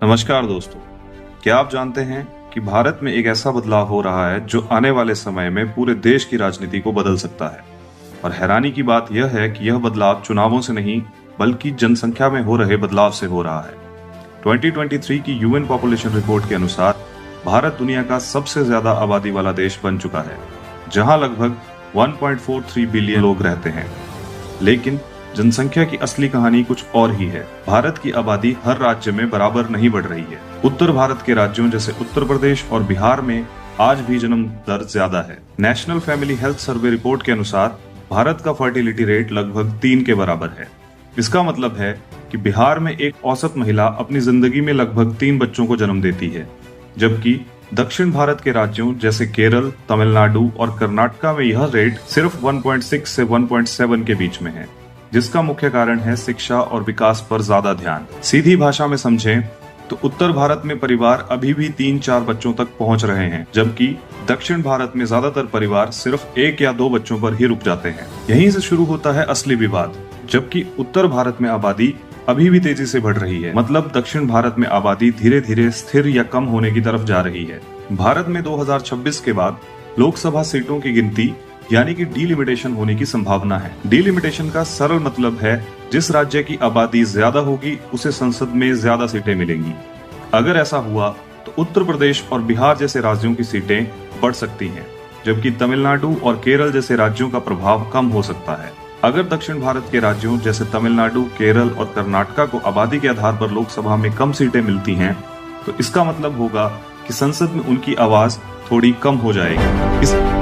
नमस्कार दोस्तों, क्या आप जानते हैं कि भारत में एक ऐसा बदलाव हो रहा है जो आने वाले समय में पूरे देश की राजनीति को बदल सकता है। और हैरानी की बात यह है कि यह बदलाव चुनावों से नहीं बल्कि जनसंख्या में हो रहे बदलाव से हो रहा है। 2023 की यूएन पॉपुलेशन रिपोर्ट के अनुसार भारत दुनिया का सबसे ज्यादा आबादी वाला देश बन चुका है, जहां लगभग 1.43 बिलियन लोग रहते हैं। लेकिन जनसंख्या की असली कहानी कुछ और ही है। भारत की आबादी हर राज्य में बराबर नहीं बढ़ रही है। उत्तर भारत के राज्यों जैसे उत्तर प्रदेश और बिहार में आज भी जन्म दर ज्यादा है। National family health survey report के अनुसार भारत का फर्टिलिटी रेट लगभग 3 के बराबर है। इसका मतलब है कि बिहार में एक औसत महिला अपनी जिंदगी में लगभग 3 बच्चों को जन्म देती है, जबकि दक्षिण भारत के राज्यों जैसे केरल, तमिलनाडु और कर्नाटक में यह रेट सिर्फ 1.6 से 1.7 के बीच में है, जिसका मुख्य कारण है शिक्षा और विकास पर ज्यादा ध्यान। सीधी भाषा में समझें तो उत्तर भारत में परिवार अभी भी 3-4 बच्चों तक पहुंच रहे हैं, जबकि दक्षिण भारत में ज्यादातर परिवार सिर्फ 1 या 2 बच्चों पर ही रुक जाते हैं। यहीं से शुरू होता है असली विवाद। जबकि उत्तर भारत में आबादी अभी भी तेजी से बढ़ रही है, मतलब दक्षिण भारत में आबादी धीरे धीरे स्थिर या कम होने की तरफ जा रही है। भारत में 2026 के बाद लोकसभा सीटों की गिनती यानी कि डीलिमिटेशन होने की संभावना है। डीलिमिटेशन का सरल मतलब है जिस राज्य की आबादी ज्यादा होगी उसे संसद में ज्यादा सीटें मिलेंगी। अगर ऐसा हुआ तो उत्तर प्रदेश और बिहार जैसे राज्यों की सीटें बढ़ सकती हैं, जबकि तमिलनाडु और केरल जैसे राज्यों का प्रभाव कम हो सकता है। अगर दक्षिण भारत के राज्यों जैसे तमिलनाडु, केरल और कर्नाटक को आबादी के आधार पर लोकसभा में कम सीटें मिलती हैं, तो इसका मतलब होगा कि संसद में उनकी आवाज थोड़ी कम हो जाएगी।